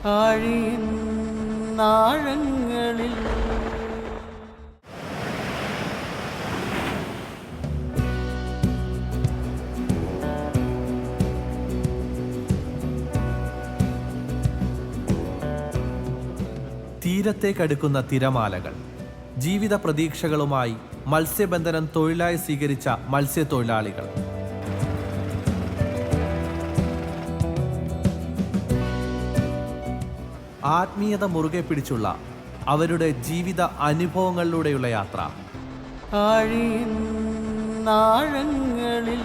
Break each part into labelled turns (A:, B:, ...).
A: ആഴിൻ ആഴങ്ങളിൽ
B: തീരത്തേക്കടുക്കുന്ന തിരമാലകൾ. ജീവിത പ്രതീക്ഷകളുമായി മത്സ്യബന്ധനം തൊഴിലായി സ്വീകരിച്ച മത്സ്യത്തൊഴിലാളികൾ. ആത്മീയത മുറുകെ പിടിച്ചുള്ള അവരുടെ ജീവിത അനുഭവങ്ങളിലൂടെയുള്ള യാത്ര.
A: ആഴിൻ ആഴങ്ങളിൽ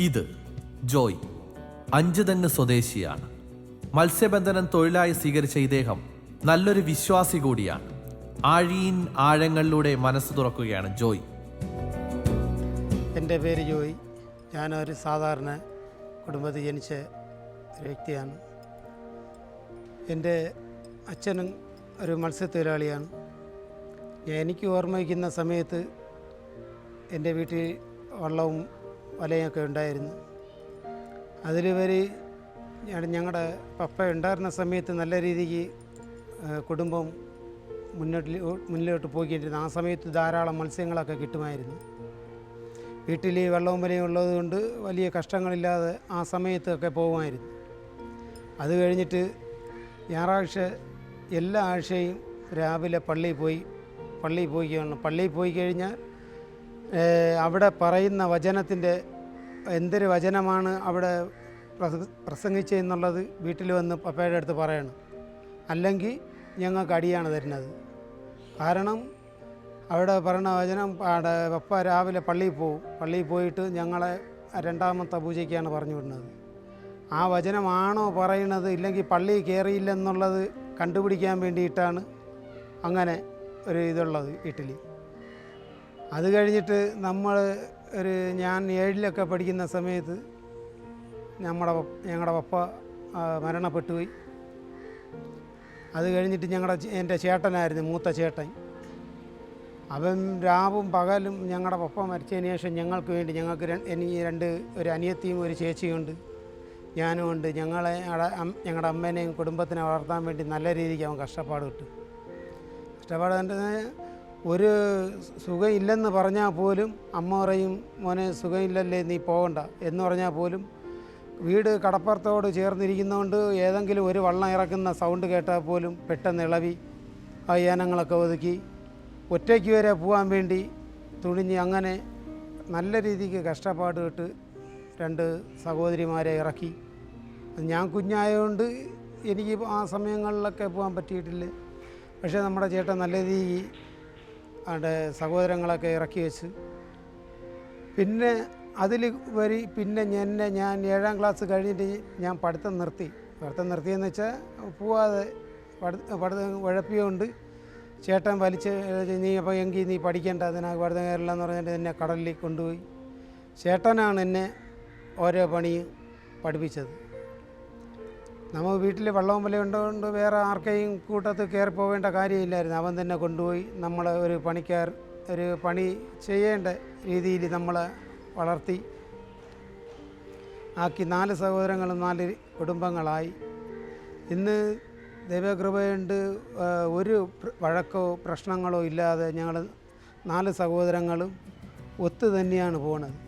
B: ഇത് ജോയ്. അഞ്ചുതെങ്ങ് സ്വദേശിയാണ്. മത്സ്യബന്ധനം തൊഴിലായി സ്വീകരിച്ച ഇദ്ദേഹം നല്ലൊരു വിശ്വാസി കൂടിയാണ്. ആഴീൻ ആഴങ്ങളിലൂടെ മനസ്സ് തുറക്കുകയാണ് ജോയ്.
C: എൻ്റെ പേര് ജോയ്. ഞാനൊരു സാധാരണ കുടുംബത്തിൽ ജനിച്ച ഒരു വ്യക്തിയാണ്. എൻ്റെ അച്ഛനും ഒരു മത്സ്യത്തൊഴിലാളിയാണ്. എനിക്ക് ഓർമ്മ വയ്ക്കുന്ന സമയത്ത് എൻ്റെ വീട്ടിൽ വള്ളവും വലയൊക്കെ ഉണ്ടായിരുന്നു. അതിലുപരി ഞങ്ങളുടെ പപ്പ ഉണ്ടായിരുന്ന സമയത്ത് നല്ല രീതിക്ക് കുടുംബം മുന്നിലോട്ട് പോയിക്കൊണ്ടിരുന്നു. ആ സമയത്ത് ധാരാളം മത്സ്യങ്ങളൊക്കെ കിട്ടുമായിരുന്നു. വീട്ടിൽ വെള്ളവും വലയും ഉള്ളത് കൊണ്ട് വലിയ കഷ്ടങ്ങളില്ലാതെ ആ സമയത്തൊക്കെ പോകുമായിരുന്നു. അത് കഴിഞ്ഞിട്ട് ഞായറാഴ്ച എല്ലാ ആഴ്ചയും രാവിലെ പള്ളിയിൽ പോയി കഴിഞ്ഞാൽ അവിടെ പറയുന്ന വചനത്തിൻ്റെ എന്തൊരു വചനമാണ് അവിടെ പ്രസംഗിച്ചതെന്നുള്ളത് വീട്ടിൽ വന്ന് പപ്പയുടെ അടുത്ത് പറയണം. അല്ലെങ്കിൽ ഞങ്ങൾക്ക് അടിയാണ് തരുന്നത്. കാരണം അവിടെ പറയുന്ന വചനം പപ്പ രാവിലെ പള്ളിയിൽ പോയിട്ട് ഞങ്ങളെ രണ്ടാമത്തെ പൂജയ്ക്കാണ് പറഞ്ഞു വിടുന്നത്. ആ വചനമാണോ പറയുന്നത് ഇല്ലെങ്കിൽ പള്ളിയിൽ കയറിയില്ലെന്നുള്ളത് കണ്ടുപിടിക്കാൻ വേണ്ടിയിട്ടാണ് അങ്ങനെ ഒരു ഇതുള്ളത് വീട്ടിൽ. അത് കഴിഞ്ഞിട്ട് ഞാൻ 7-ലൊക്കെ പഠിക്കുന്ന സമയത്ത് ഞങ്ങളുടെ പപ്പ മരണപ്പെട്ടുപോയി. അത് കഴിഞ്ഞിട്ട് എൻ്റെ ചേട്ടനായിരുന്നു മൂത്ത ചേട്ടൻ. അവൻ രാവും പകലും ഞങ്ങളുടെ പപ്പ മരിച്ചതിന് ശേഷം ഞങ്ങൾക്ക് ഒരു അനിയത്തിയും ഒരു ചേച്ചിയുണ്ട്, ഞാനും ഉണ്ട്. ഞങ്ങളുടെ അമ്മേനെയും കുടുംബത്തിനെ വളർത്താൻ വേണ്ടി നല്ല രീതിക്ക് അവൻ കഷ്ടപ്പാട് ഒരു സുഖമില്ലെന്ന് പറഞ്ഞാൽ പോലും അമ്മ പറയും, മോനെ സുഖമില്ലല്ലേ നീ പോകണ്ട എന്ന് പറഞ്ഞാൽ പോലും വീട് കടപ്പുറത്തോട് ചേർന്നിരിക്കുന്നതുകൊണ്ട് ഏതെങ്കിലും ഒരു വള്ളം ഇറക്കുന്ന സൗണ്ട് കേട്ടാൽ പോലും പെട്ടെന്ന് ഇളവി ആ യാനങ്ങളൊക്കെ ഒതുക്കി ഒറ്റയ്ക്ക് വരെ പോകാൻ വേണ്ടി തുണിഞ്ഞ് അങ്ങനെ നല്ല രീതിക്ക് കഷ്ടപ്പാട് കേട്ട് 2 സഹോദരിമാരെ ഇറക്കി. ഞാൻ കുഞ്ഞായതുകൊണ്ട് എനിക്ക് ആ സമയങ്ങളിലൊക്കെ പോകാൻ പറ്റിയിട്ടില്ല. പക്ഷേ നമ്മുടെ ചേട്ടൻ നല്ല രീതിക്ക് അവിടെ സഹോദരങ്ങളൊക്കെ ഇറക്കി വെച്ച് പിന്നെ ഞാൻ 7-ാം ക്ലാസ് കഴിഞ്ഞിട്ട് ഞാൻ പഠിത്തം നിർത്തിയെന്ന് വെച്ചാൽ പോവാതെ പഠിത്തം ഉഴപ്പിയുകൊണ്ട് ചേട്ടൻ നീ പഠിക്കേണ്ട, അതിനകത്ത് പഠിത്തം കയറില്ല എന്ന് പറഞ്ഞിട്ട് എന്നെ കടലിൽ കൊണ്ടുപോയി. ചേട്ടനാണ് എന്നെ ഓരോ പണിയും പഠിപ്പിച്ചത്. നമ്മൾ വീട്ടിൽ വള്ളവും വല ഉണ്ടതുകൊണ്ട് വേറെ ആർക്കെയും കൂട്ടത്തിൽ കയറി പോവേണ്ട കാര്യമില്ലായിരുന്നു. അവൻ തന്നെ കൊണ്ടുപോയി നമ്മളെ ഒരു പണി ചെയ്യേണ്ട രീതിയിൽ നമ്മളെ വളർത്തി ആക്കി. 4 സഹോദരങ്ങളും 4 കുടുംബങ്ങളായി. ഇന്ന് ദൈവകൃപയുണ്ട്, ഒരു വഴക്കോ പ്രശ്നങ്ങളോ ഇല്ലാതെ ഞങ്ങൾ 4 സഹോദരങ്ങളും ഒത്തു തന്നെയാണ് പോണത്.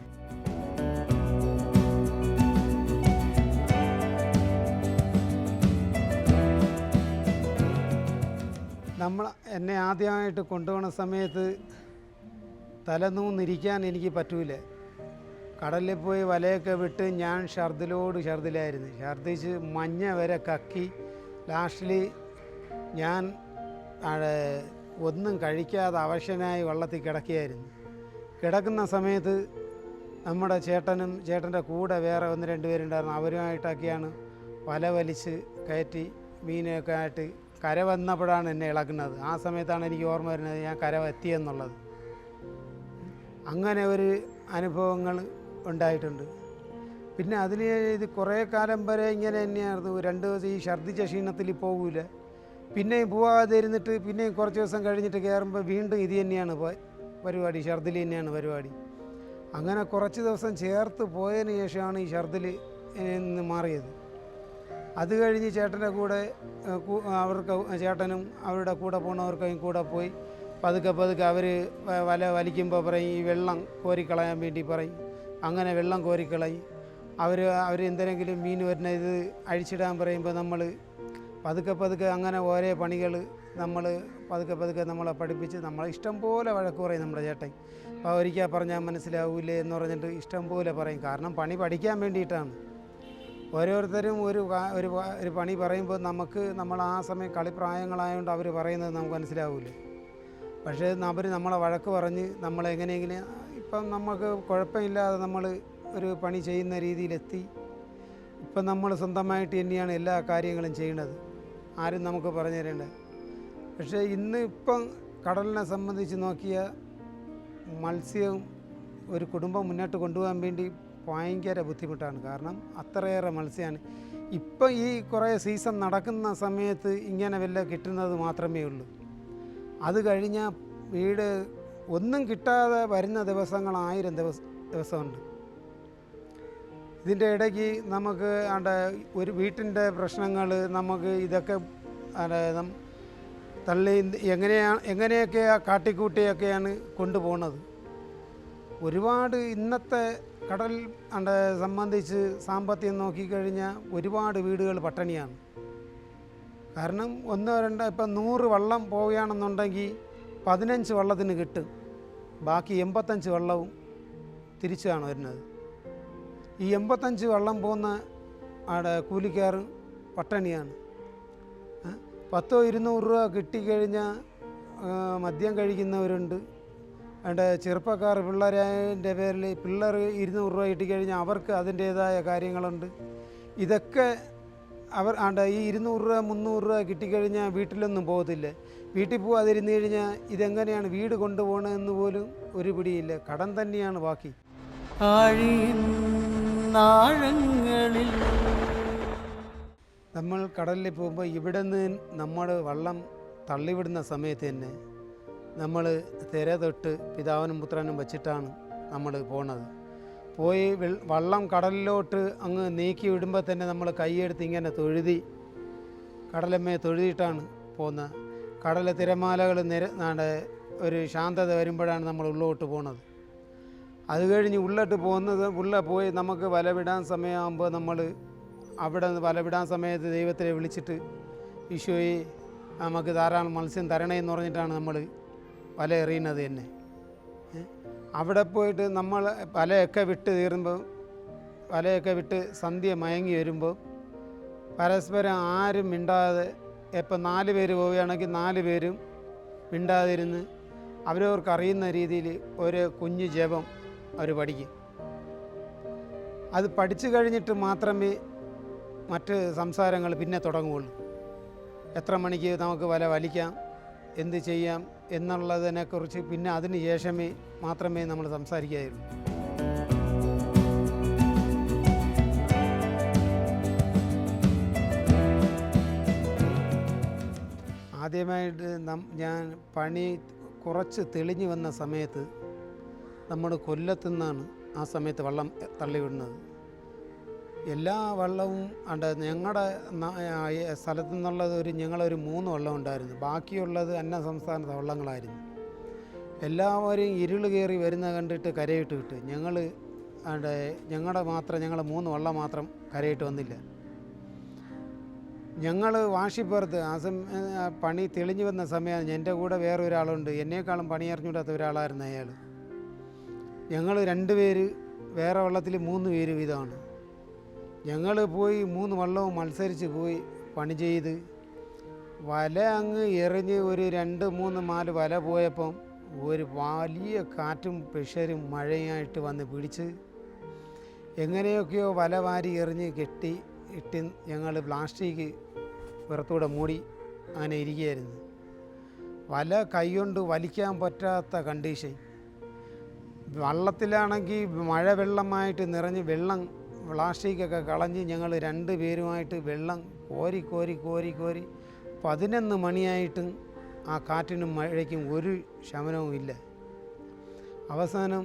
C: എന്നെ ആദ്യമായിട്ട് കൊണ്ടുപോകുന്ന സമയത്ത് തലനൂന്നിരിക്കാൻ എനിക്ക് പറ്റൂല. കടലിൽ പോയി വലയൊക്കെ വിട്ട് ഞാൻ ഛർദിലായിരുന്നു. ഛർദിച്ച് മഞ്ഞ വരെ കക്കി ലാസ്റ്റിൽ ഞാൻ ഒന്നും കഴിക്കാതെ അവശനായി വള്ളത്തിൽ കിടക്കുകയായിരുന്നു. കിടക്കുന്ന സമയത്ത് നമ്മുടെ ചേട്ടൻ്റെ കൂടെ വേറെ 1-2 പേരുണ്ടായിരുന്നു. അവരുമായിട്ടൊക്കെയാണ് വല വലിച്ച് കയറ്റി മീനൊക്കെ ആയിട്ട് കര വന്നപ്പോഴാണ് എന്നെ ഇളകുന്നത്. ആ സമയത്താണ് എനിക്ക് ഓർമ്മ വരുന്നത് ഞാൻ കര എത്തിയെന്നുള്ളത്. അങ്ങനെ ഒരു അനുഭവങ്ങൾ ഉണ്ടായിട്ടുണ്ട്. പിന്നെ ഇത് കുറേ കാലം വരെ ഇങ്ങനെ തന്നെയായിരുന്നു. 2 ദിവസം ഈ ഛർദ്ദിച്ച ക്ഷീണത്തിൽ പോകില്ല. പിന്നെയും പോവാതെ ഇരുന്നിട്ട് പിന്നെയും കുറച്ച് ദിവസം കഴിഞ്ഞിട്ട് കയറുമ്പോൾ വീണ്ടും ഇത് തന്നെയാണ് പരിപാടി, ഛർദ്ദിൽ തന്നെയാണ് പരിപാടി. അങ്ങനെ കുറച്ച് ദിവസം ചേർത്ത് പോയതിന് ശേഷമാണ് ഈ ഛർദിൽ നിന്ന് മാറിയത്. അത് കഴിഞ്ഞ് ചേട്ടൻ്റെ കൂടെ അവർക്ക് ചേട്ടനും അവരുടെ കൂടെ പോകുന്നവർക്കും കൂടെ പോയി പതുക്കെ അവർ വല വലിക്കുമ്പോൾ പറയും ഈ വെള്ളം കോരിക്കളയാൻ വേണ്ടി പറയും. അങ്ങനെ വെള്ളം കോരിക്കളയും. അവർ എന്തെങ്കിലും മീൻ വരുന്ന ഇത് അഴിച്ചിടാൻ പറയുമ്പോൾ നമ്മൾ പതുക്കെ അങ്ങനെ ഓരോ പണികൾ നമ്മൾ പതുക്കെ നമ്മളെ പഠിപ്പിച്ച് നമ്മളെ ഇഷ്ടം പോലെ വഴക്ക് പറയും നമ്മുടെ ചേട്ടൻ. അപ്പോൾ ഒരിക്കൽ പറഞ്ഞാൽ മനസ്സിലാവൂലേ എന്ന് പറഞ്ഞിട്ട് ഇഷ്ടം പോലെ പറയും. കാരണം പണി പഠിക്കാൻ വേണ്ടിയിട്ടാണ്. ഓരോരുത്തരും ഒരു പണി പറയുമ്പോൾ നമ്മൾ ആ സമയം കളിപ്രായങ്ങളായതുകൊണ്ട് അവർ പറയുന്നത് നമുക്ക് മനസ്സിലാവില്ല. പക്ഷേ അവർ നമ്മളെ വഴക്ക് പറഞ്ഞ് നമ്മളെങ്ങനെയെങ്കിലും ഇപ്പം നമുക്ക് കുഴപ്പമില്ലാതെ നമ്മൾ ഒരു പണി ചെയ്യുന്ന രീതിയിലെത്തി. ഇപ്പം നമ്മൾ സ്വന്തമായിട്ട് തന്നെയാണ് എല്ലാ കാര്യങ്ങളും ചെയ്യുന്നത്. ആരും നമുക്ക് പറഞ്ഞു തരേണ്ടത്. പക്ഷേ ഇപ്പം കടലിനെ സംബന്ധിച്ച് നോക്കിയാൽ മത്സ്യം ഒരു കുടുംബം മുന്നോട്ട് കൊണ്ടുപോകാൻ വേണ്ടി ഭയങ്കര ബുദ്ധിമുട്ടാണ്. കാരണം അത്രയേറെ മത്സ്യമാണ്. ഇപ്പം ഈ കുറേ സീസൺ നടക്കുന്ന സമയത്ത് ഇങ്ങനെ വല്ല കിട്ടുന്നത് മാത്രമേ ഉള്ളൂ. അത് കഴിഞ്ഞാൽ വീട് ഒന്നും കിട്ടാതെ വരുന്ന ദിവസങ്ങൾ 1000 ദിവസമുണ്ട്. ഇതിൻ്റെ ഇടയ്ക്ക് നമുക്ക് ഒരു വീട്ടിൻ്റെ പ്രശ്നങ്ങൾ നമുക്ക് ഇതൊക്കെ തള്ളി എങ്ങനെയൊക്കെയാണ് കാട്ടിക്കൂട്ടിയൊക്കെയാണ് കൊണ്ടുപോകുന്നത്. ഒരുപാട് ഇന്നത്തെ കടൽ സംബന്ധിച്ച് സാമ്പത്തികം നോക്കിക്കഴിഞ്ഞാൽ ഒരുപാട് വീടുകൾ പട്ടിണിയാണ്. കാരണം 1 2 ഇപ്പം 100 വള്ളം പോവുകയാണെന്നുണ്ടെങ്കിൽ 15 വള്ളത്തിന് കിട്ടും. ബാക്കി 85 വള്ളവും തിരിച്ചാണ് വരുന്നത്. ഈ 85 വള്ളം പോകുന്ന കൂലിക്കാർ പട്ടിണിയാണ്. 10 200 രൂപ കിട്ടിക്കഴിഞ്ഞാൽ മദ്യം കഴിക്കുന്നവരുണ്ട്. ചെറുപ്പക്കാർ പിള്ളേരതിൻ്റെ പേരിൽ പിള്ളേർ 200 രൂപ കിട്ടിക്കഴിഞ്ഞാൽ അവർക്ക് അതിൻ്റേതായ കാര്യങ്ങളുണ്ട്. ഇതൊക്കെ ഈ 200 രൂപ 300 രൂപ കിട്ടിക്കഴിഞ്ഞാൽ വീട്ടിലൊന്നും പോകത്തില്ല. വീട്ടിൽ പോകാതിരുന്ന് കഴിഞ്ഞാൽ ഇതെങ്ങനെയാണ് വീട് കൊണ്ടുപോകണമെന്ന് പോലും ഒരു പിടിയില്ല. കടം തന്നെയാണ് ബാക്കി.
A: ആഴങ്ങളിൽ
C: നമ്മൾ കടലിൽ പോകുമ്പോൾ ഇവിടെ നിന്ന് നമ്മൾ വള്ളം തള്ളിവിടുന്ന സമയത്ത് തന്നെ നമ്മൾ തിര തൊട്ട് പിതാവിനും പുത്രനും വച്ചിട്ടാണ് നമ്മൾ പോണത്. പോയി വള്ളം കടലിലോട്ട് അങ്ങ് നീക്കി വിടുമ്പോൾ തന്നെ നമ്മൾ കൈയെടുത്ത് ഇങ്ങനെ തൊഴുതി കടലമ്മയെ തൊഴുതിയിട്ടാണ് പോകുന്നത്. കടൽ തിരമാലകൾ ഒരു ശാന്തത വരുമ്പോഴാണ് നമ്മൾ ഉള്ളോട്ട് പോണത്. അത് കഴിഞ്ഞ് ഉള്ളോട്ട് പോയി നമുക്ക് വലവിടാൻ സമയമാകുമ്പോൾ നമ്മൾ അവിടെ വലവിടാൻ സമയത്ത് ദൈവത്തെ വിളിച്ചിട്ട് ഈശോയെ നമുക്ക് ധാരാളം മത്സ്യം തരണേ എന്ന് പറഞ്ഞിട്ടാണ് നമ്മൾ വല എറിയുന്നത് തന്നെ. അവിടെ പോയിട്ട് നമ്മൾ വലയൊക്കെ വിട്ട് സന്ധ്യ മയങ്ങി വരുമ്പോൾ പരസ്പരം ആരും മിണ്ടാതെ ഇപ്പം 4 പേര് പോവുകയാണെങ്കിൽ 4 പേരും മിണ്ടാതിരുന്ന് അവരവർക്ക് അറിയുന്ന രീതിയിൽ ഒരു കുഞ്ഞു ജപം അവർ പഠിക്കും. അത് പഠിച്ചു കഴിഞ്ഞിട്ട് മാത്രമേ മറ്റ് സംസാരങ്ങൾ പിന്നെ തുടങ്ങുകയുള്ളൂ. എത്ര മണിക്ക് നമുക്ക് വല വലിക്കാം, എന്ത് ചെയ്യാം എന്നുള്ളതിനെക്കുറിച്ച് പിന്നെ അതിന് ശേഷമേ മാത്രമേ നമ്മൾ സംസാരിക്കുകയുള്ളൂ. ആദ്യമായിട്ട് ഞാൻ പണി കുറച്ച് തെളിഞ്ഞു വന്ന സമയത്ത് നമ്മൾ കൊല്ലത്തു നിന്നാണ് ആ സമയത്ത് വള്ളം തള്ളിവിടുന്നത്. എല്ലാ വള്ളവും ഞങ്ങളുടെ സ്ഥലത്തു നിന്നുള്ളത് ഞങ്ങളൊരു 3 വള്ളം ഉണ്ടായിരുന്നു. ബാക്കിയുള്ളത് അന്യ സംസ്ഥാനത്തെ വള്ളങ്ങളായിരുന്നു. എല്ലാവരും ഇരുൾ കയറി വരുന്ന കണ്ടിട്ട് കരയിട്ട് കിട്ടും. ഞങ്ങൾ 3 വള്ളം മാത്രം കരയിട്ട് വന്നില്ല. ഞങ്ങൾ വാശിപ്പുറത്ത് പണി തെളിഞ്ഞു വന്ന സമയമാണ്. എൻ്റെ കൂടെ വേറെ ഒരാളുണ്ട്, എന്നേക്കാളും പണി അറിഞ്ഞുകൂടാത്ത ഒരാളായിരുന്നു അയാൾ. ഞങ്ങൾ 2 പേര് വേറെ വള്ളത്തിൽ 3 പേര് വീതമാണ്. ഞങ്ങൾ പോയി 3 വള്ളവും മത്സരിച്ച് പോയി പണി ചെയ്ത് വല അങ്ങ് എറിഞ്ഞ് ഒരു 2 3 4 വല പോയപ്പം ഒരു വലിയ കാറ്റും പ്രഷറും മഴയായിട്ട് വന്ന് പിടിച്ച് എങ്ങനെയൊക്കെയോ വല വാരി എറിഞ്ഞ് ഇട്ട് ഞങ്ങൾ പ്ലാസ്റ്റിക് പുറത്തൂടെ മൂടി അങ്ങനെ ഇരിക്കുകയായിരുന്നു. വല കൈകൊണ്ട് വലിക്കാൻ പറ്റാത്ത കണ്ടീഷൻ. വള്ളത്തിലാണെങ്കിൽ മഴ വെള്ളമായിട്ട് നിറഞ്ഞ് വെള്ളം പ്ലാസ്റ്റിക്കൊക്കെ കളഞ്ഞ് ഞങ്ങൾ 2 പേരുമായിട്ട് വെള്ളം കോരി 11 മണിയായിട്ടും ആ കാറ്റിനും മഴയ്ക്കും ഒരു ശമനവും ഇല്ല. അവസാനം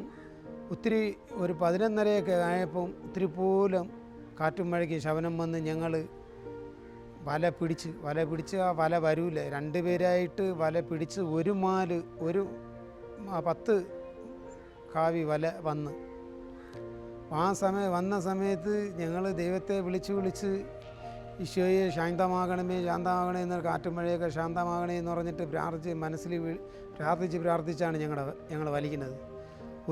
C: ഒത്തിരി ഒരു 11:30 ആയപ്പം ഒത്തിരി പോലും കാറ്റും മഴയ്ക്ക് ശവനം വന്ന് ഞങ്ങൾ വല പിടിച്ച് ആ വല വരൂല 2 പേരായിട്ട് വല പിടിച്ച് ഒരു 10 കാവി വല വന്ന് വന്ന സമയത്ത് ഞങ്ങൾ ദൈവത്തെ വിളിച്ച് ഈശോയെ ശാന്തമാകണമേ എന്ന് കാറ്റും മഴയൊക്കെ ശാന്തമാകണേ എന്ന് പറഞ്ഞിട്ട് മനസ്സിൽ പ്രാർത്ഥിച്ചാണ് ഞങ്ങൾ വലിക്കുന്നത്.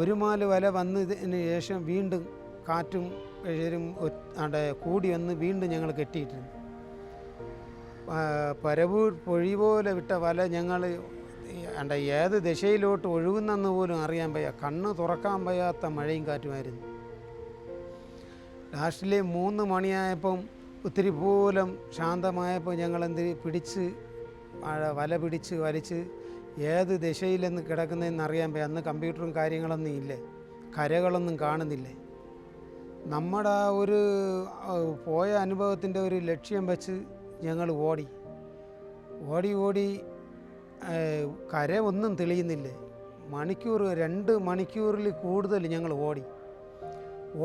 C: ഒരു വല വന്നതിന് ശേഷം വീണ്ടും കാറ്റും അവിടെ കൂടി വന്ന് വീണ്ടും ഞങ്ങൾ കെട്ടിയിട്ടുണ്ട്. പരവൂർ പൊഴി പോലെ വിട്ട വല ഞങ്ങൾ ഏത് ദിശയിലോട്ട് ഒഴുകുന്നെന്ന് പോലും അറിയാൻ വയ്യ. കണ്ണ് തുറക്കാൻ വയ്യാത്ത മഴയും കാറ്റുമായിരുന്നു. ലാസ്റ്റിലെ 3 മണിയായപ്പം ഒത്തിരി പോലും ശാന്തമായപ്പോൾ ഞങ്ങളെന്ത് വല പിടിച്ച് വലിച്ച് ഏത് ദിശയിലെന്ന് കിടക്കുന്നതെന്ന് അറിയാൻ വയ്യ. അന്ന് കമ്പ്യൂട്ടറും കാര്യങ്ങളൊന്നും ഇല്ല, കരകളൊന്നും കാണുന്നില്ല. നമ്മുടെ ആ ഒരു പോയ അനുഭവത്തിൻ്റെ ഒരു ലക്ഷ്യം വെച്ച് ഞങ്ങൾ ഓടി കര ഒന്നും തെളിയുന്നില്ല. 2 മണിക്കൂറിൽ കൂടുതൽ ഞങ്ങൾ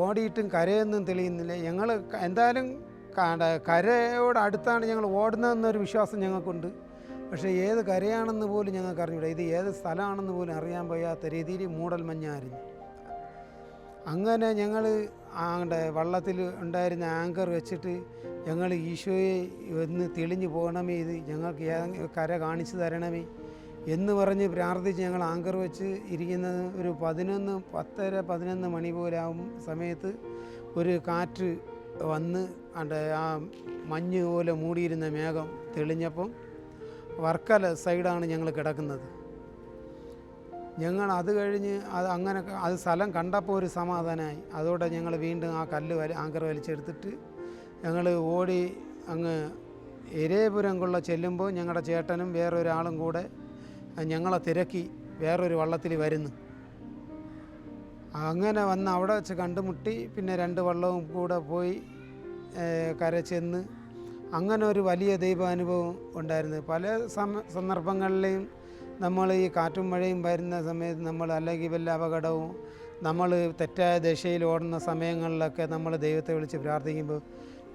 C: ഓടിയിട്ടും കരയൊന്നും തെളിയുന്നില്ല. ഞങ്ങൾ എന്തായാലും കരയോട് അടുത്താണ് ഞങ്ങൾ ഓടുന്നതെന്നൊരു വിശ്വാസം ഞങ്ങൾക്കുണ്ട്. പക്ഷേ ഏത് കരയാണെന്ന് പോലും ഞങ്ങൾക്ക് അറിഞ്ഞൂടാ. ഇത് ഏത് സ്ഥലമാണെന്ന് പോലും അറിയാൻ വയ്യാത്ത രീതിയിൽ മൂടൽ മഞ്ഞായിരുന്നു. അങ്ങനെ ഞങ്ങൾ വള്ളത്തിൽ ഉണ്ടായിരുന്ന ആങ്കർ വെച്ചിട്ട് ഞങ്ങൾ ഈശോയെ ഒന്ന് തെളിഞ്ഞു പോകണമേ, ഇത് ഞങ്ങൾക്ക് കര കാണിച്ചു തരണമേ എന്ന് പറഞ്ഞ് പ്രാർത്ഥിച്ച് ഞങ്ങൾ ആങ്കർ വെച്ച് ഇരിക്കുന്നത് ഒരു 10:30-11 മണി പോലെ ആവും സമയത്ത് ഒരു കാറ്റ് വന്ന് ആ മഞ്ഞ് പോലെ മൂടിയിരുന്ന മേഘം തെളിഞ്ഞപ്പം വർക്കല സൈഡാണ് ഞങ്ങൾ കിടക്കുന്നത്. ഞങ്ങൾ അത് കഴിഞ്ഞ് അത് സ്ഥലം കണ്ടപ്പോൾ ഒരു സമാധാനമായി. അതോടെ ഞങ്ങൾ വീണ്ടും ആ ആങ്കർ വലിച്ചെടുത്തിട്ട് ഞങ്ങൾ ഓടി അങ്ങ് എരേപുരം കൊള്ള ചെല്ലുമ്പോൾ ഞങ്ങളുടെ ചേട്ടനും വേറൊരാളും കൂടെ ഞങ്ങളെ തിരക്കി വേറൊരു വള്ളത്തിൽ വരുന്നു. അങ്ങനെ വന്ന് അവിടെ വെച്ച് കണ്ടുമുട്ടി. പിന്നെ 2 വള്ളവും കൂടെ പോയി കര ചെന്ന് അങ്ങനെ ഒരു വലിയ ദൈവാനുഭവം ഉണ്ടായിരുന്നു. പല സന്ദർഭങ്ങളിലെയും നമ്മൾ ഈ കാറ്റും മഴയും വരുന്ന സമയത്ത് നമ്മൾ അല്ലെങ്കിൽ വല്ല അപകടവും നമ്മൾ തെറ്റായ ദിശയിൽ ഓടുന്ന സമയങ്ങളിലൊക്കെ നമ്മൾ ദൈവത്തെ വിളിച്ച് പ്രാർത്ഥിക്കുമ്പോൾ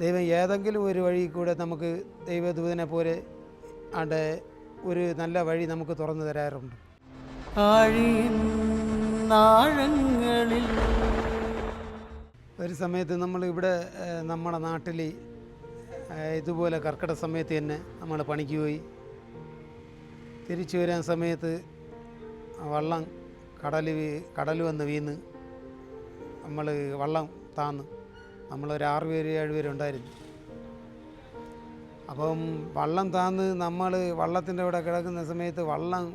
C: ദൈവം ഏതെങ്കിലും ഒരു വഴി കൂടെ നമുക്ക് ദൈവദൂതനെ പോലെ അവിടെ ഒരു നല്ല വഴി നമുക്ക് തുറന്നു തരാറുണ്ട്.
A: ആഴങ്ങളിൽ
C: ഒരു സമയത്ത് നമ്മൾ ഇവിടെ നമ്മുടെ നാട്ടിൽ ഇതുപോലെ കർക്കിടക സമയത്ത് തന്നെ നമ്മൾ പണിക്ക് പോയി തിരിച്ചു വരാൻ സമയത്ത് വള്ളം കടൽ വന്ന് വീണ് നമ്മൾ വള്ളം താന്ന് നമ്മളൊരു 6 പേര് 7 പേരുണ്ടായിരുന്നു. അപ്പം വള്ളം താന്ന് നമ്മൾ വള്ളത്തിൻ്റെ അവിടെ കിടക്കുന്ന സമയത്ത് വള്ളം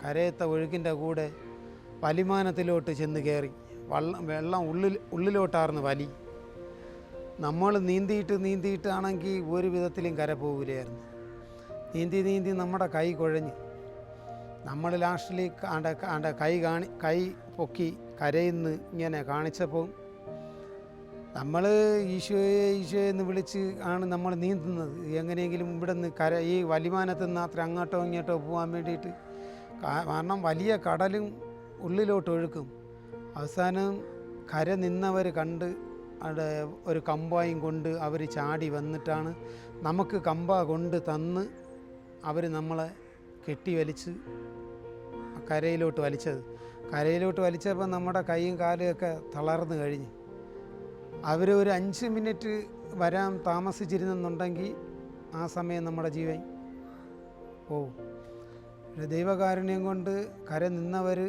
C: കരയത്ത ഒഴുക്കിൻ്റെ കൂടെ വലിമാനത്തിലോട്ട് ചെന്ന് കയറി. വെള്ളം ഉള്ളിലോട്ടാർന്ന് വലി. നമ്മൾ നീന്തിയിട്ടാണെങ്കിൽ ഒരു വിധത്തിലും കര പോകില്ലായിരുന്നു. നീന്തി നമ്മുടെ കൈ കുഴഞ്ഞ് നമ്മൾ ലാസ്റ്റിൽ കൈ പൊക്കി കരയിന്ന് ഇങ്ങനെ കാണിച്ചപ്പോൾ നമ്മൾ ഈശോയെ എന്ന് വിളിച്ച് ആണ് നമ്മൾ നീന്തുന്നത്. എങ്ങനെയെങ്കിലും ഇവിടെ നിന്ന് ഈ വലിമാനത്ത് നിന്ന് അത്ര അങ്ങോട്ടോ ഇങ്ങോട്ടോ പോകാൻ വേണ്ടിയിട്ട്. കാരണം വലിയ കടലും ഉള്ളിലോട്ട് ഒഴുക്കും. അവസാനം കര നിന്നവർ കണ്ട് അവിടെ ഒരു കമ്പായും കൊണ്ട് അവർ ചാടി വന്നിട്ടാണ് നമുക്ക് കമ്പ കൊണ്ട് തന്ന് അവർ നമ്മളെ കെട്ടി വലിച്ച് കരയിലോട്ട് വലിച്ചപ്പോൾ നമ്മുടെ കൈയും കാലുമൊക്കെ തളർന്നു കഴിഞ്ഞ്. അവർ ഒരു 5 മിനിറ്റ് വരാൻ താമസിച്ചിരുന്നെന്നുണ്ടെങ്കിൽ ആ സമയം നമ്മുടെ ജീവൻ പോവും. ദൈവകാരുണ്യം കൊണ്ട് കര നിന്നവർ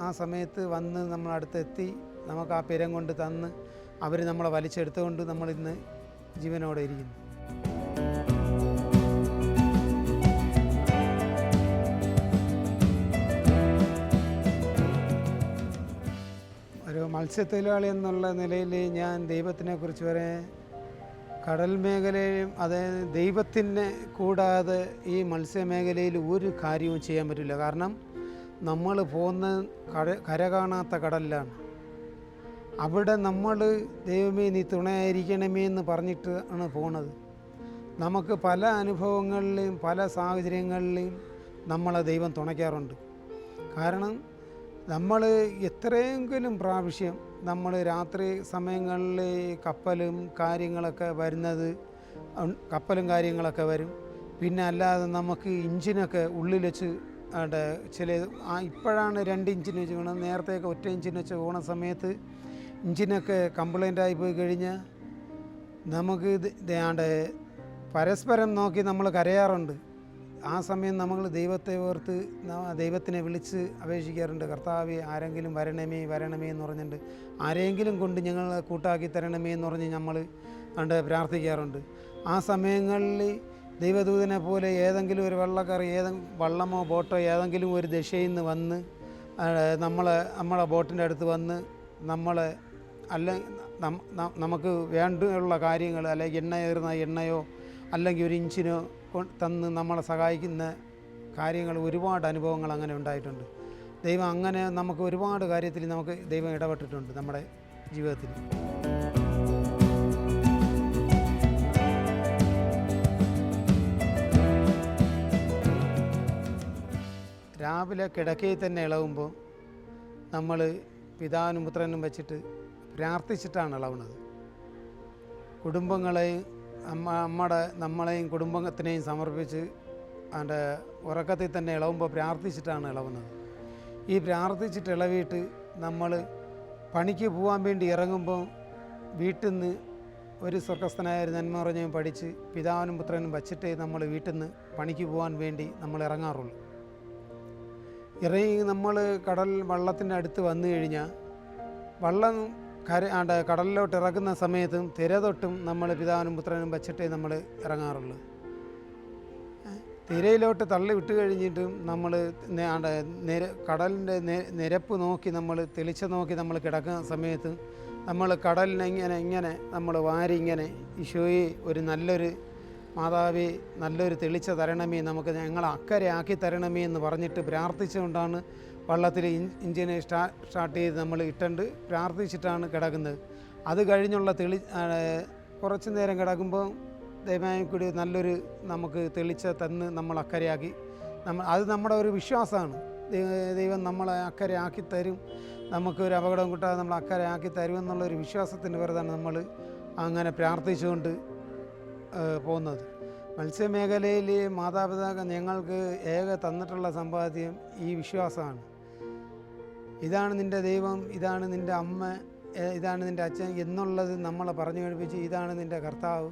C: ആ സമയത്ത് വന്ന് നമ്മളടുത്തെത്തി നമുക്ക് ആ പിരം കൊണ്ട് തന്ന് അവർ നമ്മളെ വലിച്ചെടുത്തുകൊണ്ട് നമ്മളിന്ന് ജീവനോടെ ഇരിക്കുന്നു. ഒരു മത്സ്യത്തൊഴിലാളി എന്നുള്ള നിലയിൽ ഞാൻ ദൈവത്തിനെക്കുറിച്ച് പറയാൻ കടൽ മേഖലയിലും അതായത് ദൈവത്തിനെ കൂടാതെ ഈ മത്സ്യമേഖലയിൽ ഒരു കാര്യവും ചെയ്യാൻ പറ്റില്ല. കാരണം നമ്മൾ പോകുന്ന കര കാണാത്ത കടലിലാണ്. അവിടെ നമ്മൾ ദൈവമേ നീ തുണയായിരിക്കണമേ എന്ന് പറഞ്ഞിട്ട് ആണ് പോണത്. നമുക്ക് പല അനുഭവങ്ങളിലെയും പല സാഹചര്യങ്ങളിലെയും നമ്മളെ ദൈവം തുണയ്ക്കാറുണ്ട്. കാരണം നമ്മൾ എത്രയെങ്കിലും പ്രാവശ്യം നമ്മൾ രാത്രി സമയങ്ങളിൽ കപ്പലും കാര്യങ്ങളൊക്കെ വരും. പിന്നെ അല്ലാതെ നമുക്ക് ഇഞ്ചിനൊക്കെ ഉള്ളിൽ വെച്ച് ചില ഇപ്പോഴാണ് 2 ഇഞ്ചിന് വെച്ച് വീണത്. നേരത്തെയൊക്കെ ഒറ്റ ഇഞ്ചിന് വെച്ച് പോണ സമയത്ത് ഇഞ്ചിനൊക്കെ കംപ്ലൈൻ്റായി പോയി കഴിഞ്ഞാൽ നമുക്ക് പരസ്പരം നോക്കി നമ്മൾ കരയാറുണ്ട്. ആ സമയം നമ്മൾ ദൈവത്തെ ഓർത്ത് ദൈവത്തിനെ വിളിച്ച് അപേക്ഷിക്കാറുണ്ട്. കർത്താവേ, ആരെങ്കിലും വരണമേ എന്ന് പറഞ്ഞിട്ടുണ്ട്. ആരെങ്കിലും കൊണ്ട് ഞങ്ങളെ കൂട്ടാക്കി തരണമേ എന്ന് പറഞ്ഞ് നമ്മൾ പ്രാർത്ഥിക്കാറുണ്ട്. ആ സമയങ്ങളിൽ ദൈവദൂതനെ പോലെ ഏതെങ്കിലും ഒരു വള്ളമോ ബോട്ടോ ഏതെങ്കിലും ഒരു ദിശയിൽ നിന്ന് വന്ന് നമ്മളെ ബോട്ടിൻ്റെ അടുത്ത് വന്ന് നമുക്ക് വേണ്ടിയുള്ള കാര്യങ്ങൾ, അല്ലെങ്കിൽ എണ്ണയോ അല്ലെങ്കിൽ ഒരു ഇഞ്ചിനോ തന്ന് നമ്മളെ സഹായിക്കുന്ന കാര്യങ്ങൾ, ഒരുപാട് അനുഭവങ്ങൾ അങ്ങനെ ഉണ്ടായിട്ടുണ്ട്. ദൈവം അങ്ങനെ നമുക്ക് ഒരുപാട് കാര്യത്തിൽ ദൈവം ഇടപെട്ടിട്ടുണ്ട് നമ്മുടെ ജീവിതത്തിൽ. രാവിലെ കിടക്കയിൽ തന്നെ ഇളകുമ്പോൾ നമ്മൾ പിതാവിനും പുത്രനും വെച്ചിട്ട് പ്രാർത്ഥിച്ചിട്ടാണ് ഇളവുന്നത്. കുടുംബങ്ങളെയും നമ്മളെയും കുടുംബത്തിനെയും സമർപ്പിച്ച് അതിൻ്റെ ഉറക്കത്തിൽ തന്നെ ഇളവുമ്പോൾ പ്രാർത്ഥിച്ചിട്ടാണ് ഇളവുന്നത്. ഈ പ്രാർത്ഥിച്ചിട്ട് ഇളവിയിട്ട് നമ്മൾ പണിക്ക് പോകാൻ വേണ്ടി ഇറങ്ങുമ്പോൾ വീട്ടിൽ നിന്ന് ഒരു സ്വർഗസ്ഥനായ ഒരു നന്മ പറഞ്ഞും പഠിച്ച് പിതാവിനും പുത്രനും വച്ചിട്ടേ നമ്മൾ വീട്ടിൽ നിന്ന് പണിക്ക് പോകാൻ വേണ്ടി നമ്മൾ ഇറങ്ങാറുള്ളൂ. നമ്മൾ വള്ളത്തിൻ്റെ അടുത്ത് വന്നു കഴിഞ്ഞാൽ വള്ളം കടലിലോട്ട് ഇറക്കുന്ന സമയത്തും തിര തൊട്ടും നമ്മൾ പിതാവിനും പുത്രനും വച്ചിട്ടേ നമ്മൾ ഇറങ്ങാറുള്ളൂ. തിരയിലോട്ട് തള്ളി വിട്ട് കഴിഞ്ഞിട്ടും നമ്മൾ കടലിൻ്റെ നിരപ്പ് നോക്കി തെളിച്ച നോക്കി നമ്മൾ കിടക്കുന്ന സമയത്ത് നമ്മൾ കടലിനെ ഇങ്ങനെ നമ്മൾ വാരി ഈശോയെ, ഒരു നല്ലൊരു മാതാവേ, നല്ലൊരു തെളിച്ച തരണമേ, ഞങ്ങളെ അക്കരെ ആക്കി തരണമേ എന്ന് പറഞ്ഞിട്ട് പ്രാർത്ഥിച്ചുകൊണ്ടാണ് വള്ളത്തിൽ ഇഞ്ചിനെ സ്റ്റാർട്ട് ചെയ്ത് നമ്മൾ ഇട്ടുണ്ട് പ്രാർത്ഥിച്ചിട്ടാണ് കിടക്കുന്നത്. അത് കഴിഞ്ഞുള്ള കുറച്ച് നേരം കിടക്കുമ്പോൾ ദൈവമായി കൂടി നല്ലൊരു നമുക്ക് തെളിച്ച തന്ന് നമ്മൾ അക്കരയാക്കി. അത് നമ്മുടെ ഒരു വിശ്വാസമാണ്. ദൈവം നമ്മളെ അക്കരെ ആക്കി തരും, നമുക്കൊരു അപകടം കിട്ടാതെ നമ്മൾ അക്കരെ ആക്കി തരുമെന്നുള്ളൊരു വിശ്വാസത്തിൻ്റെ പേരിലാണ് നമ്മൾ അങ്ങനെ പ്രാർത്ഥിച്ചുകൊണ്ട് പോകുന്നത്. മത്സ്യമേഖലയിൽ മാതാപിതാക്കൾ ഞങ്ങൾക്ക് തന്നിട്ടുള്ള സമ്പാദ്യം ഈ വിശ്വാസമാണ്. ഇതാണ് നിൻ്റെ ദൈവം, ഇതാണ് നിൻ്റെ അമ്മ, ഇതാണ് നിൻ്റെ അച്ഛൻ എന്നുള്ളത് നമ്മളെ പറഞ്ഞു കഴിപ്പിച്ച് ഇതാണ് നിൻ്റെ കർത്താവ്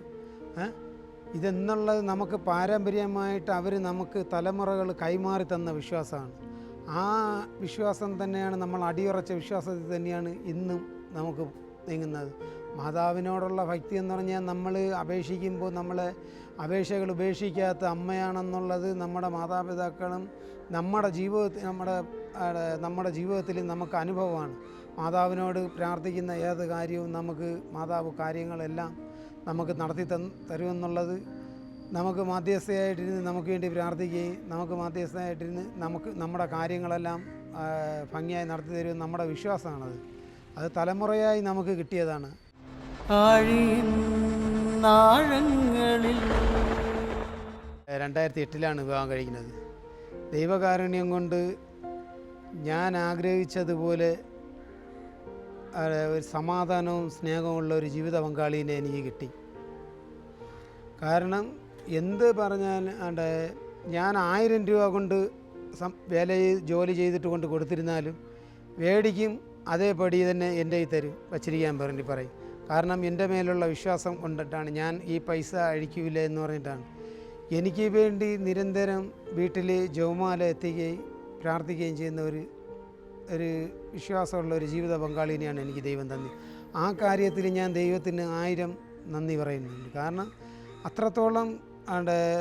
C: ഇതെന്നുള്ളത് നമുക്ക് പാരമ്പര്യമായിട്ട് അവർ നമുക്ക് തലമുറകൾ കൈമാറി തന്ന വിശ്വാസമാണ്. ആ വിശ്വാസം തന്നെയാണ്, നമ്മൾ അടിയുറച്ച വിശ്വാസത്തിൽ തന്നെയാണ് ഇന്നും നമുക്ക് നീങ്ങുന്നത്. മാതാവിനോടുള്ള ഭക്തി എന്ന് പറഞ്ഞാൽ നമ്മൾ അപേക്ഷിക്കുമ്പോൾ നമ്മളെ അപേക്ഷകൾ ഉപേക്ഷിക്കാത്ത അമ്മയാണെന്നുള്ളത് നമ്മുടെ മാതാപിതാക്കളും നമ്മുടെ ജീവിതത്തിൽ നമുക്ക് അനുഭവമാണ്. മാതാവിനോട് പ്രാർത്ഥിക്കുന്ന ഏത് കാര്യവും നമുക്ക് മാതാവ് കാര്യങ്ങളെല്ലാം നമുക്ക് നടത്തി തരുമെന്നുള്ളത്, നമുക്ക് മാധ്യസ്ഥയായിട്ടിരുന്ന് നമുക്ക് വേണ്ടി പ്രാർത്ഥിക്കുകയും നമുക്ക് മാധ്യസ്ഥയായിട്ടിരുന്ന് നമ്മുടെ കാര്യങ്ങളെല്ലാം ഭംഗിയായി നടത്തി തരുമെന്ന് നമ്മുടെ വിശ്വാസമാണത്. അത് തലമുറയായി നമുക്ക് കിട്ടിയതാണ്.
A: ആഴങ്ങളിൽ
C: 2008 വിവാഹം കഴിക്കുന്നത്. ദൈവകാരുണ്യം കൊണ്ട് ഞാൻ ആഗ്രഹിച്ചതുപോലെ ഒരു സമാധാനവും സ്നേഹമുള്ള ഒരു ജീവിത പങ്കാളിനെ എനിക്ക് കിട്ടി. കാരണം എന്ത് പറഞ്ഞാൽ ഞാൻ 1000 രൂപ കൊണ്ട് ജോലി ചെയ്തിട്ട് കൊണ്ട് കൊടുത്തിരുന്നാലും മേടിക്കും അതേപടി തന്നെ എൻ്റെ തരും, വച്ചിരിക്കാൻ പറയും. കാരണം എൻ്റെ മേലുള്ള വിശ്വാസം കൊണ്ടിട്ടാണ്, ഞാൻ ഈ പൈസ അഴിക്കില്ല എന്ന് പറഞ്ഞിട്ടാണ്. എനിക്ക് വേണ്ടി നിരന്തരം വീട്ടിൽ ജപമാല എത്തിക്കുകയും പ്രാർത്ഥിക്കുകയും ചെയ്യുന്ന ഒരു വിശ്വാസമുള്ള ഒരു ജീവിത പങ്കാളിനെയാണ് എനിക്ക് ദൈവം തന്നത്. ആ കാര്യത്തിൽ ഞാൻ ദൈവത്തിന് 1000 നന്ദി പറയുന്നുണ്ട്. കാരണം അത്രത്തോളം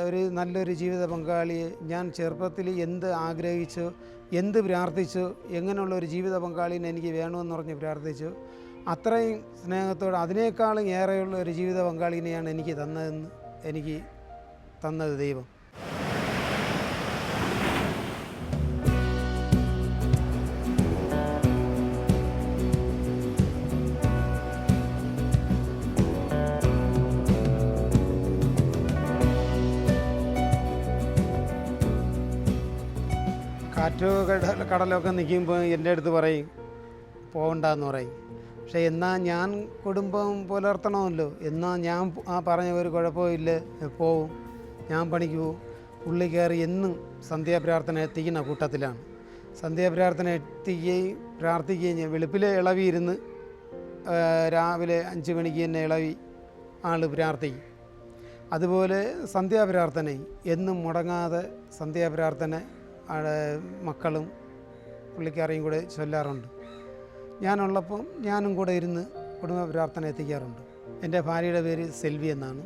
C: ഒരു നല്ലൊരു ജീവിത പങ്കാളിയെ ഞാൻ ചെറുപ്പത്തിൽ എന്ത് ആഗ്രഹിച്ചോ, എന്ത് പ്രാർത്ഥിച്ചോ, എങ്ങനെയുള്ള ഒരു ജീവിത പങ്കാളിനെ എനിക്ക് വേണമെന്ന് പറഞ്ഞ് പ്രാർത്ഥിച്ചോ, അത്രയും സ്നേഹത്തോടെ അതിനേക്കാളും ഏറെയുള്ള ഒരു ജീവിത പങ്കാളിനെയാണ് എനിക്ക് തന്നത് ദൈവം. കാറ്റോ കടലൊക്കെ നിൽക്കുമ്പോൾ എൻ്റെ അടുത്ത് പറയും പോകണ്ടെന്ന് പറയും. പക്ഷേ എന്നാൽ ഞാൻ കുടുംബം പുലർത്തണമല്ലോ, എന്നാൽ ഞാൻ പറഞ്ഞ ഒരു കുഴപ്പമില്ല, പോവും, ഞാൻ പണിക്ക് പോവും. ഉള്ളി കയറി എന്നും സന്ധ്യാപ്രാർത്ഥന എത്തിക്കുന്ന കൂട്ടത്തിലാണ്. സന്ധ്യാപ്രാർത്ഥന എത്തിക്കുകയും പ്രാർത്ഥിക്കുകയും വെളുപ്പിലെ ഇളവിയിരുന്ന് രാവിലെ 5 മണിക്ക് തന്നെ ഇളവി ആൾ പ്രാർത്ഥിക്കും. അതുപോലെ സന്ധ്യാപ്രാർത്ഥന എന്നും മുടങ്ങാതെ സന്ധ്യാപ്രാർത്ഥന മക്കളും പുള്ളിക്കാരെയും കൂടെ ചൊല്ലാറുണ്ട്. ഞാനുള്ളപ്പം ഞാനും കൂടെ ഇരുന്ന് കുടുംബ പ്രാർത്ഥന എത്തിക്കാറുണ്ട്. എൻ്റെ ഭാര്യയുടെ പേര് സെൽവി എന്നാണ്.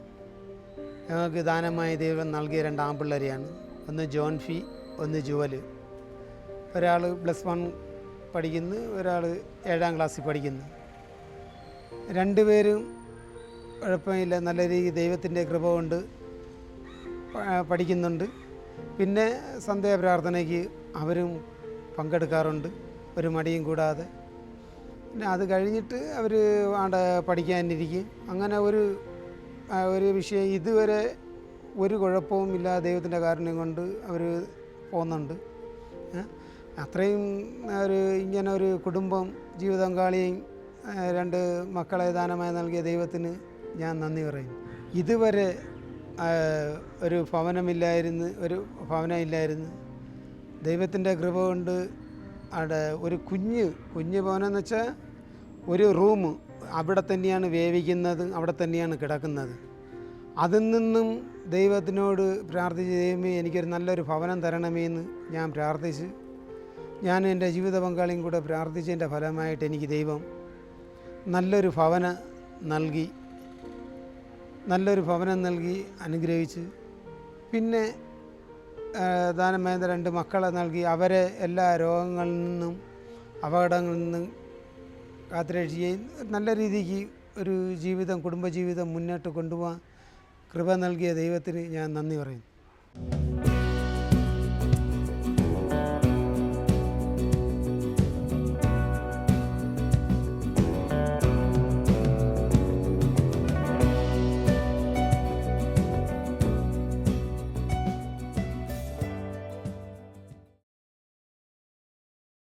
C: ഞങ്ങൾക്ക് ദാനമായി ദൈവം നൽകിയ 2 ആൺപിള്ളേരെയാണ്. ഒന്ന് ജോൺഫി, ഒന്ന് ജുവൽ. ഒരാൾ +1 പഠിക്കുന്നു, ഒരാൾ 7ാം ക്ലാസ്സിൽ പഠിക്കുന്നു. 2 പേരും കുഴപ്പമില്ല, നല്ല രീതിയിൽ ദൈവത്തിൻ്റെ കൃപ കൊണ്ട് പഠിക്കുന്നുണ്ട്. പിന്നെ സന്ധ്യാപ്രാർത്ഥനയ്ക്ക് അവരും പങ്കെടുക്കാറുണ്ട്, ഒരു മടിയും കൂടാതെ. പിന്നെ അത് കഴിഞ്ഞിട്ട് അവർ അവിടെ പഠിക്കാനിരിക്കും. അങ്ങനെ ഒരു വിഷയം ഇതുവരെ ഒരു കുഴപ്പവും ഇല്ലാതെ ദൈവത്തിൻ്റെ കാരുണ്യം കൊണ്ട് അവർ പോകുന്നുണ്ട്. അത്രയും ഇങ്ങനെ ഒരു കുടുംബം, ജീവിത പങ്കാളിയും 2 മക്കളെ ദാനമായി നൽകിയ ദൈവത്തിന് ഞാൻ നന്ദി പറയും. ഇതുവരെ ഒരു ഭവനമില്ലായിരുന്നു, ദൈവത്തിൻ്റെ കൃപ കൊണ്ട് അവിടെ ഒരു കുഞ്ഞ് ഭവനം എന്ന് വെച്ചാൽ ഒരു റൂം, അവിടെ തന്നെയാണ് വേവിക്കുന്നത്, അവിടെ തന്നെയാണ് കിടക്കുന്നത്. അതിൽ നിന്നും ദൈവത്തിനോട് പ്രാർത്ഥിച്ച്, ദൈവമേ എനിക്കൊരു നല്ലൊരു ഭവനം തരണമേ എന്ന് ഞാൻ പ്രാർത്ഥിച്ച്, ഞാൻ എൻ്റെ ജീവിത പങ്കാളിയും കൂടെ പ്രാർത്ഥിച്ചതിൻ്റെ ഫലമായിട്ട് എനിക്ക് ദൈവം നല്ലൊരു ഭവനം നൽകി അനുഗ്രഹിച്ച്, പിന്നെ ദാനമായ 2 മക്കളെ നൽകി അവരെ എല്ലാ രോഗങ്ങളിൽ നിന്നും അപകടങ്ങളിൽ നിന്നും കാത്തുരക്ഷിക്കുകയും നല്ല രീതിക്ക് ഒരു കുടുംബജീവിതം മുന്നോട്ട് കൊണ്ടുപോകാൻ കൃപ നൽകിയ ദൈവത്തിന് ഞാൻ നന്ദി പറയുന്നു.